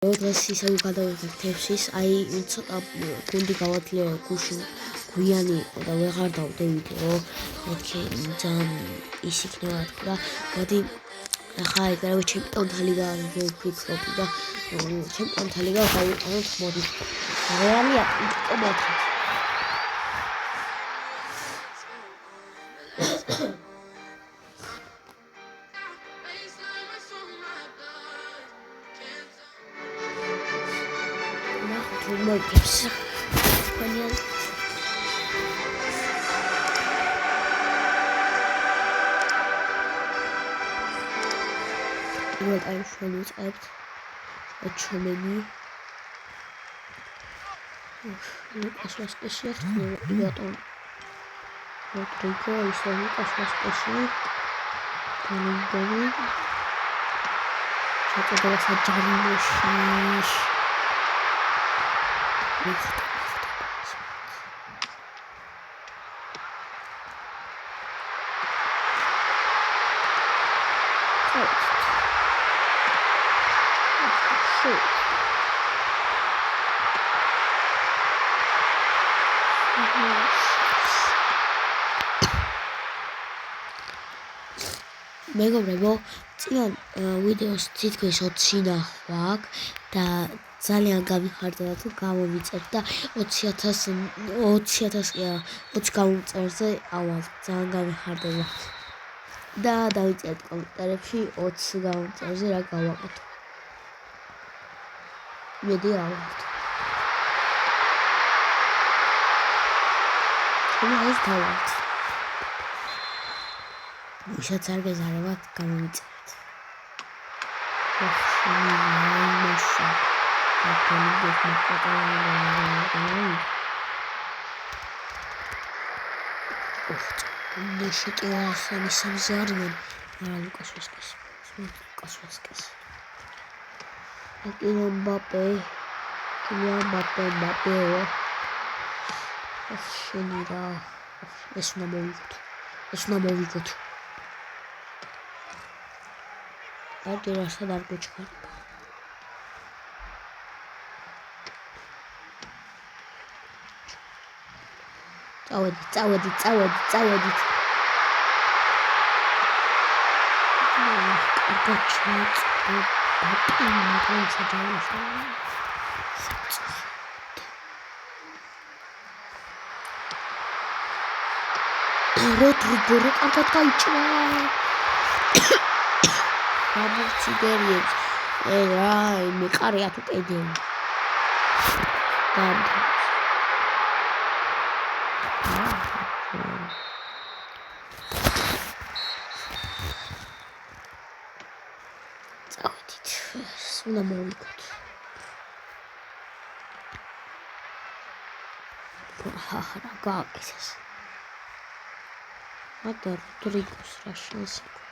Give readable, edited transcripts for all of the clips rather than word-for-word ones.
დღეს ისევ გადავიღეთ თევზის, აი ცოტა გუნდი გავაძლიერე, გუში გვიანი იყო და ვეღარ დავდევიდეო, მეთქი ძალიან ის იქნება რა თქმა უნდა, მოდი ახლა ეგრევე ჩემპიონთა ლიგა ვფიქრობ და ჩემპიონთა ლიგა გავიყენოთ, მოდი რეალი ატლეტიკო მადრიდი. Moikers. Spaniel. What I'm trying to act. A chomeni. Lucas Vasquez. You got on. Rodrigo is on Lucas Vasquez. Colombo. Check out the Jarmusch. მეგობრებო, წინა ვიდეოს თითქმის 20 ნახვა აქვს და ძალიან გამიხარდა თუ გამომიწერთ და 20 გამომწერზე ავალ ძალიან გამიხარდება და დავიწერეთ კომენტარებში 20 გამომწერზე რა გავაკეთო. მედი ავალთ. ეს დავალთ. ვისაც არ გეზარებათ გამომიწერეთ. Ardirașa dar gucca. Წავედით. Rodrigo კარგად გაიჭრა. გამორჩიგერიებს. რა, მიყარია თუ კედელი. წავედით. უნდა მოვიგოთ. რა გააკეთეს. Ada Rodrigos რა შანსი აქვს.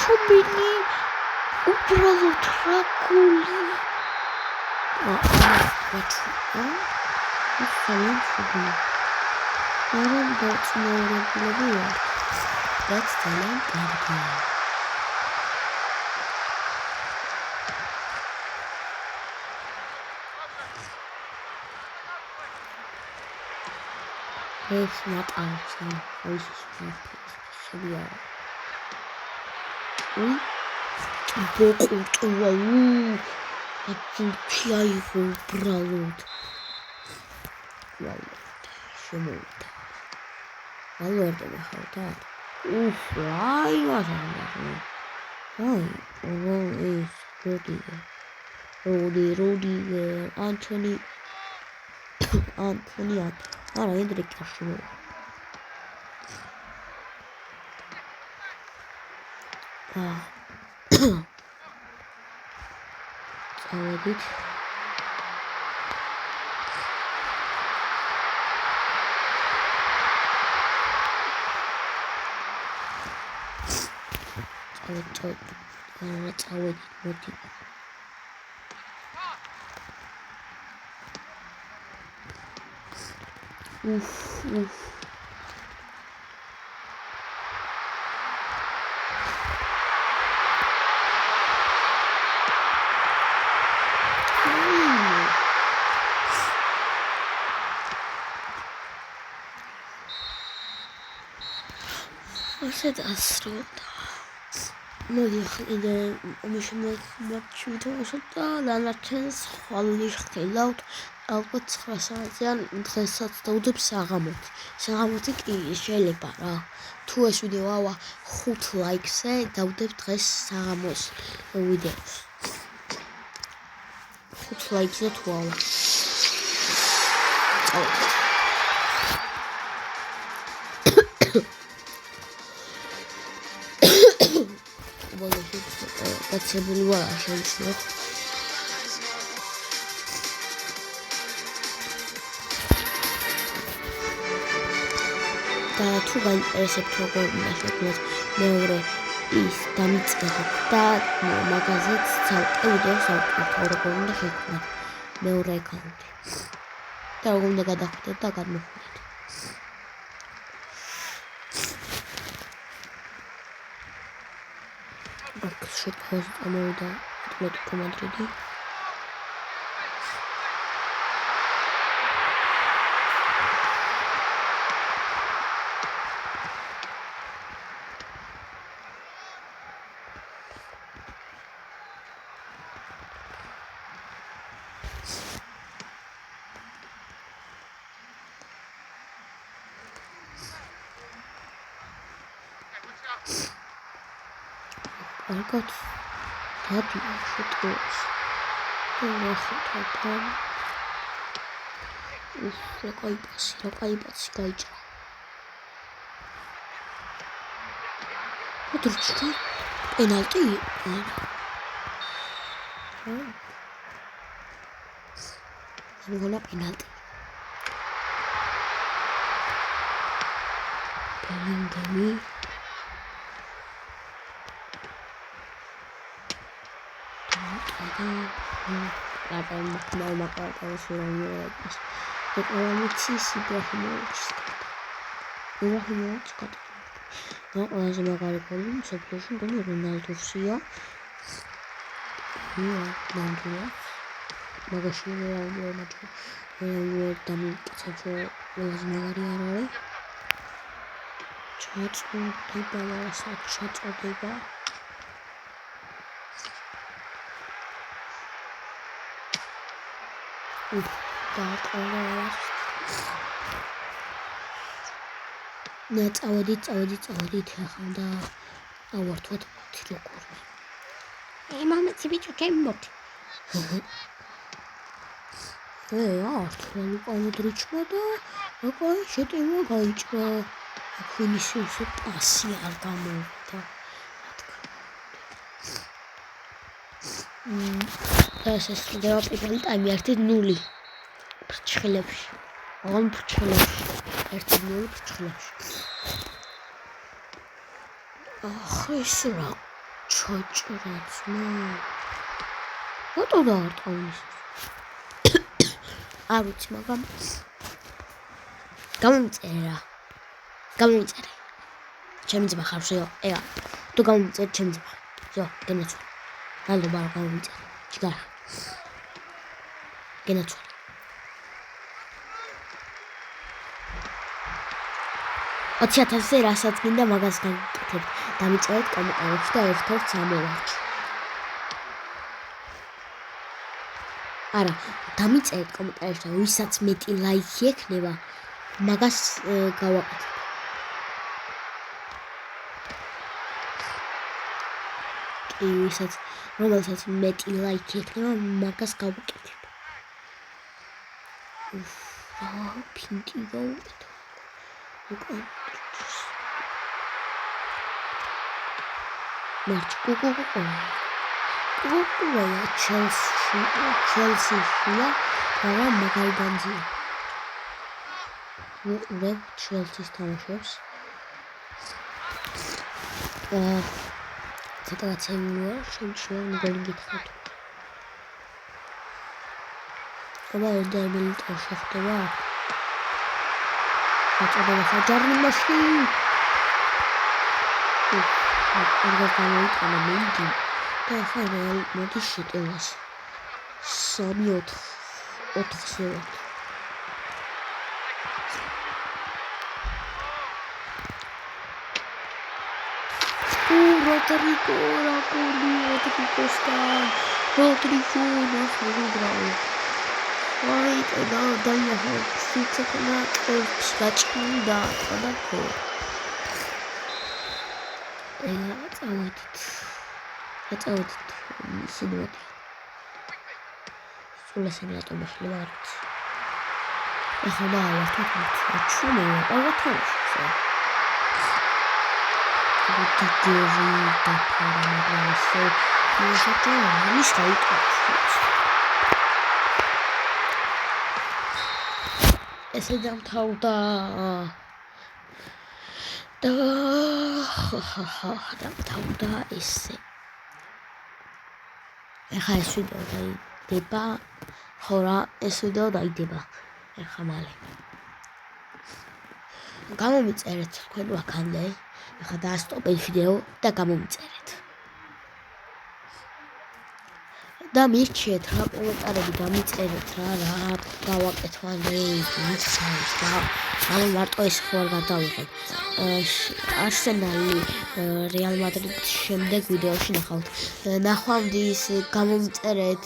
Chomini upralot rakuli. What? That's talent. It's not awesome. Бокутуау. Отчаяйку бралут. Шумута. Алорда махалтат. Уф, ай, важно. Ай, он is Rodrigo. Anthony. Არა, ენდრიკი არ შემოვა. წავედით. წავედით, მოდი. უფ. ასე დასრულდა. მოდი ახლა კიდე მიშმეთ მატჩი ვითამაშოთ და დანარჩენს ხვალ ვიხილავთ. ალბათ 9 საათიან დღესაც დავდებ საღამოთი. საღამოთი კი შეიძლება რა. თუ ეს ვიდეო ავა 5 ლაიქზე დავდებ დღეს საღამოს ვიდეოს. 5 ლაიქზე თუ ავა. დაცებული ვარ შეიცნო. და თუ გაინტერესებთ როგორ უნდა შეგნოთ მეორე ის დამიწერეთ და მაგაზეც ცალკე ვიდეოს ავკეთებ როგორ უნდა შეგნოთ მეორე აკაუნტი. და როგორ უნდა გადახვიდეთ და გადმოხვიდეთ. შეთხოვს ამოვიდა ატლეტიკო მადრიდი. Algot დადი შეტყოს და ნახოთ რა კაი პასი გაიჭრა. მოდრიჩკა პენალტი არა პენალტი. Bellingham წავედით ახლა და ავართვათ მოდი როგორ. მამაცი ბიჭო ჩემოდი. ახლა მოდრიჩმა და აკა შეტევა გაიჭრა. ვინისიუსი პასი არ გამოვიდა. დასასრულდება პირველი ტაიმი 1-0 ფრჩხილებში. აღარ ფრჩხილებში 1-0 ფრჩხილებში. ეს რა ჩაჭრაც რატო დაარტყამის? არ ვიცი, მაგრამ გამომწერე. ჩემი ძმა ხარშიო. თუ გამომწერე ჩემი ძმა. გენაცვალე. მადლობა რომ გამომწერე. ჩიგარა. გენაცვალე. 20,000-ზე რასაც გინდა მაგას გავაკეთებ. დამიწერეთ კომენტარებში და ერთ-ერთ ამოვარჩი. არა, დამიწერეთ კომენტარებში და ვისაც მეტი ლაიქი ექნება, მაგას გავაკეთებ. რომელსაც მეტი ლაიქი ექნება, მაგას გავაკეთებ. ფინტი გავუკეთე. მერჩ კუკუკუია ჩელსიშია მაგრამ მაგარი განძია ვუყურებ ჩელსის თამაშებს ცოტაცემია შემჩნევ გოლი გითხრათ აბა 20 მინუტი შეხვდება აწოდება საჯარნი მაშინ ორგას გამოიყენა მინდი და ახლა რეალ მოდის შეტევას 3-4 Rodrigo Rodrigo ნახევარი აი და დაიახა სიცოცხლე გაჭირდა და ხო აწავედით სინოდი სულ ესენი ატომები ვართ ახლა დავართ ჩუმე აღათავისე Digeri da paramaglaso Nishato Nishtaito Ese დამთავრდა დამთავრდა ესე ეხა ეს ვიდეო დაიდება ხო რა ეს ვიდეო დაიდება ეხა მალე გამომიწერეთ თქვენ ვაქამდე ახლა დაასტოპეთ ვიდეო და გამომიწერეთ და მირჩიეთ რა კომენტარები გამიწერეთ რა გავაკეთვანდე ის და ამ მარტო ეს ხო არ გადავიღებ არსენალი რეალ მადრიდის შემდეგ ვიდეოში ნახავთ ნახვამდის გამომიწერეთ